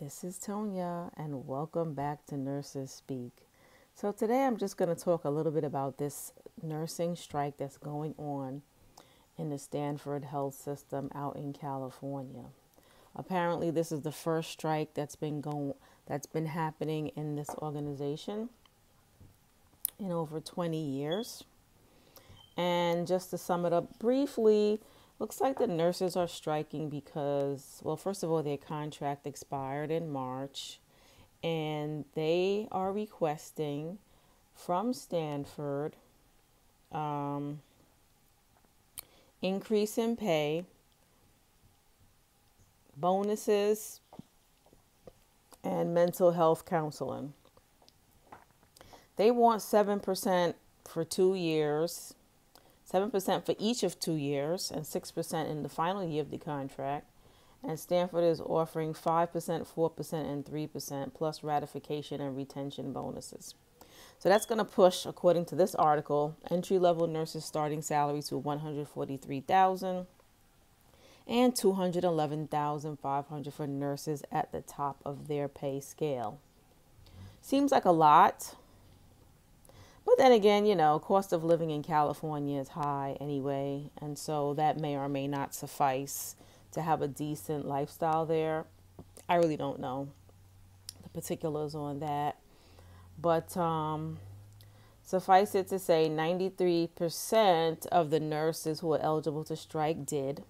This is Tonya, and welcome back to Nurses Speak. So, today I'm just going to talk a little bit about this nursing strike that's going on in the Stanford Health System out in California. Apparently, this is the first strike that's been happening in this organization in over 20 years. And just to sum it up briefly, looks like the nurses are striking because, well, first of all, their contract expired in March, and they are requesting from Stanford increase in pay, bonuses, and mental health counseling. They want 7% for 2 years, 7% for each of 2 years, and 6% in the final year of the contract. And Stanford is offering 5%, 4%, and 3% plus ratification and retention bonuses. So that's going to push, according to this article, entry-level nurses starting salary to $143,000 and $211,500 for nurses at the top of their pay scale. Seems like a lot. But then again, cost of living in California is high anyway, and so that may or may not suffice to have a decent lifestyle there. I really don't know the particulars on that. But suffice it to say, 93% of the nurses who are eligible to strike did.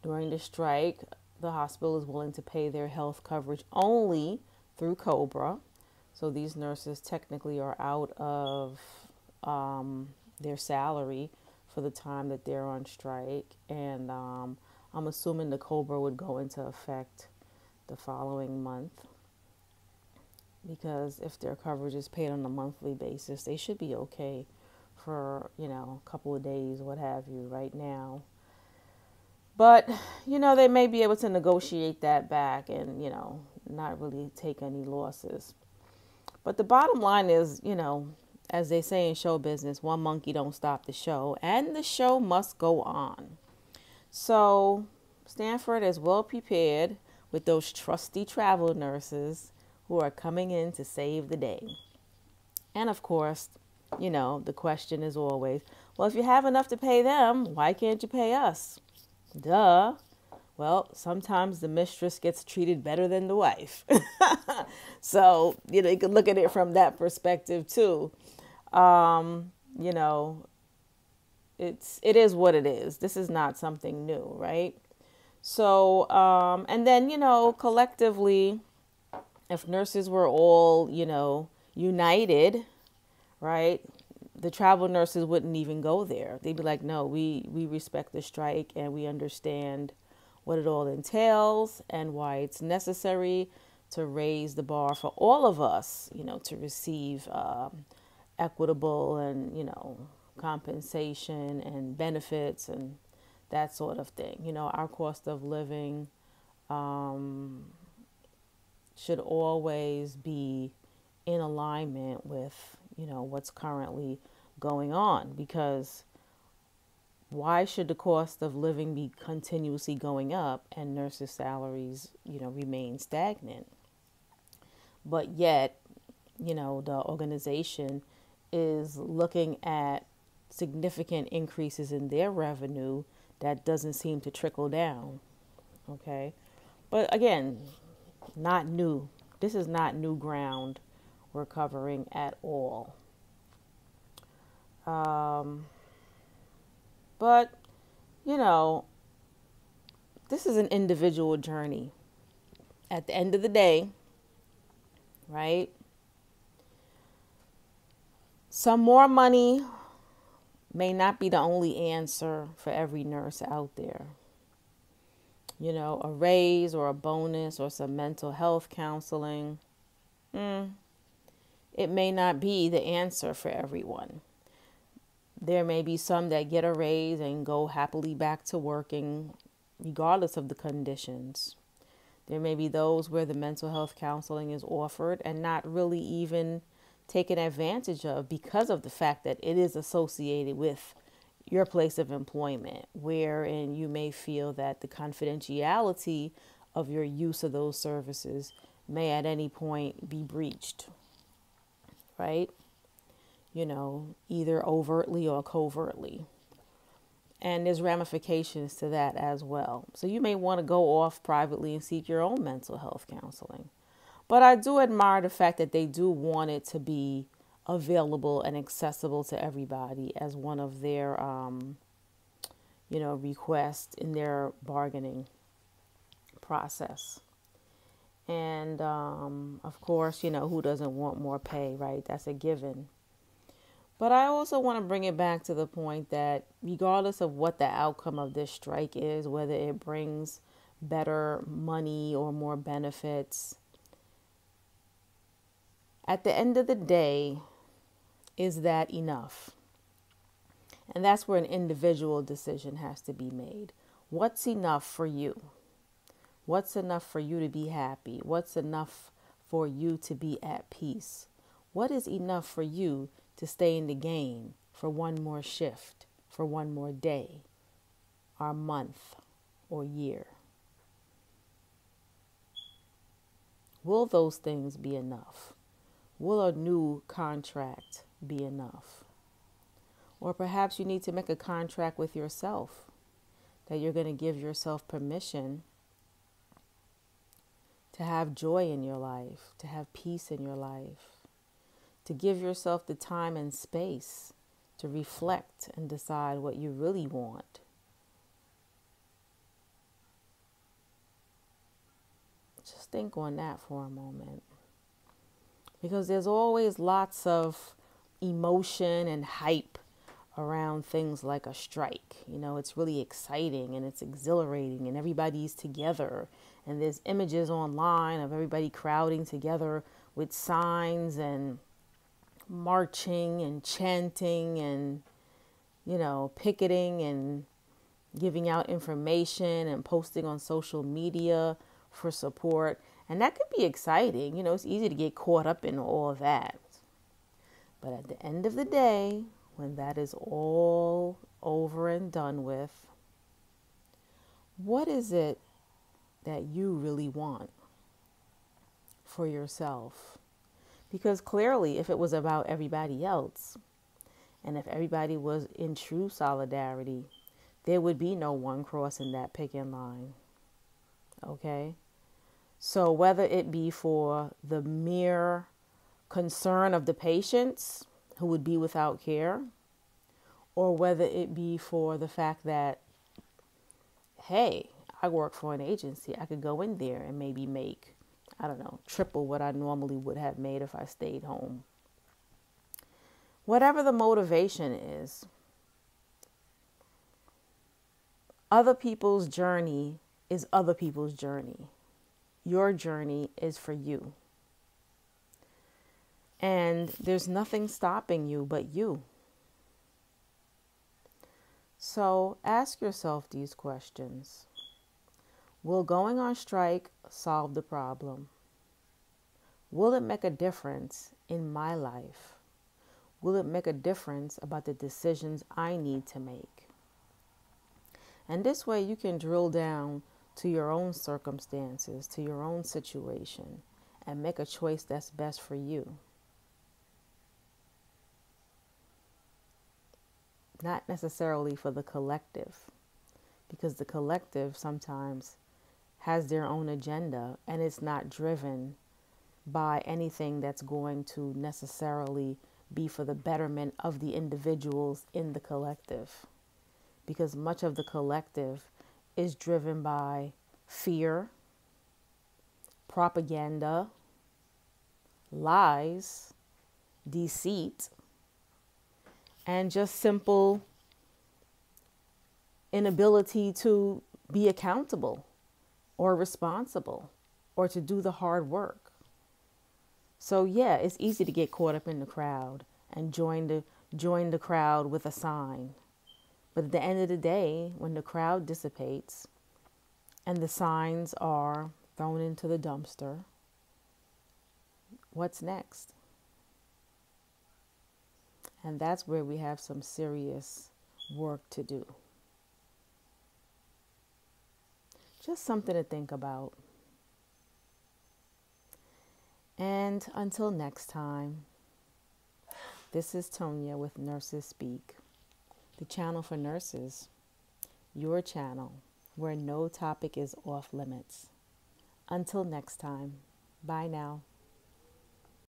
During the strike, the hospital is willing to pay their health coverage only through COBRA. So these nurses technically are out of their salary for the time that they're on strike. And I'm assuming the COBRA would go into effect the following month, because if their coverage is paid on a monthly basis, they should be okay for, a couple of days, what have you, right now. But, they may be able to negotiate that back and, not really take any losses. But the bottom line is, as they say in show business, one monkey don't stop the show, and the show must go on. So Stanford is well prepared with those trusty travel nurses who are coming in to save the day. And of course, the question is always, well, if you have enough to pay them, why can't you pay us? Duh. Well, sometimes the mistress gets treated better than the wife. So, you can look at it from that perspective too. You know, it is what it is. This is not something new, right? So, and then, collectively, if nurses were all, united, right, the travel nurses wouldn't even go there. They'd be like, no, we respect the strike and we understand what it all entails and why it's necessary to raise the bar for all of us, to receive equitable and, compensation and benefits and that sort of thing. Our cost of living should always be in alignment with, what's currently going on, because why should the cost of living be continuously going up and nurses' salaries, remain stagnant? But yet, the organization is looking at significant increases in their revenue that doesn't seem to trickle down. Okay. But again, not new. This is not new ground we're covering at all. But, this is an individual journey. At the end of the day, right? Some more money may not be the only answer for every nurse out there. A raise or a bonus or some mental health counseling, it may not be the answer for everyone. There may be some that get a raise and go happily back to working regardless of the conditions. There may be those where the mental health counseling is offered and not really even taken advantage of because of the fact that it is associated with your place of employment, wherein you may feel that the confidentiality of your use of those services may at any point be breached, right? Either overtly or covertly. And there's ramifications to that as well. So you may want to go off privately and seek your own mental health counseling. But I do admire the fact that they do want it to be available and accessible to everybody as one of their, requests in their bargaining process. And, of course, who doesn't want more pay, right? That's a given. But I also want to bring it back to the point that regardless of what the outcome of this strike is, whether it brings better money or more benefits, at the end of the day, is that enough? And that's where an individual decision has to be made. What's enough for you? What's enough for you to be happy? What's enough for you to be at peace? What is enough for you to stay in the game for one more shift, for one more day, or month, or year? Will those things be enough? Will a new contract be enough? Or perhaps you need to make a contract with yourself that you're going to give yourself permission to have joy in your life, to have peace in your life, to give yourself the time and space to reflect and decide what you really want. Just think on that for a moment. Because there's always lots of emotion and hype around things like a strike. It's really exciting and it's exhilarating and everybody's together. And there's images online of everybody crowding together with signs and marching and chanting and, picketing and giving out information and posting on social media for support. And that could be exciting. It's easy to get caught up in all of that. But at the end of the day, when that is all over and done with, what is it that you really want for yourself? Because clearly, if it was about everybody else, and if everybody was in true solidarity, there would be no one crossing that picket line. Okay? So whether it be for the mere concern of the patients who would be without care, or whether it be for the fact that, hey, I work for an agency, I could go in there and maybe make, triple what I normally would have made if I stayed home. Whatever the motivation is, other people's journey is other people's journey. Your journey is for you. And there's nothing stopping you but you. So ask yourself these questions. Will going on strike solve the problem? Will it make a difference in my life? Will it make a difference about the decisions I need to make? And this way you can drill down to your own circumstances, to your own situation, and make a choice that's best for you. Not necessarily for the collective, because the collective sometimes has their own agenda and it's not driven by anything that's going to necessarily be for the betterment of the individuals in the collective. Because much of the collective is driven by fear, propaganda, lies, deceit, and just simple inability to be accountable or responsible or to do the hard work. So yeah, it's easy to get caught up in the crowd and join the crowd with a sign. But at the end of the day, when the crowd dissipates and the signs are thrown into the dumpster, what's next? And that's where we have some serious work to do. Just something to think about. And until next time, this is Tonya with Nurses Speak, the channel for nurses, your channel where no topic is off limits. Until next time, bye now.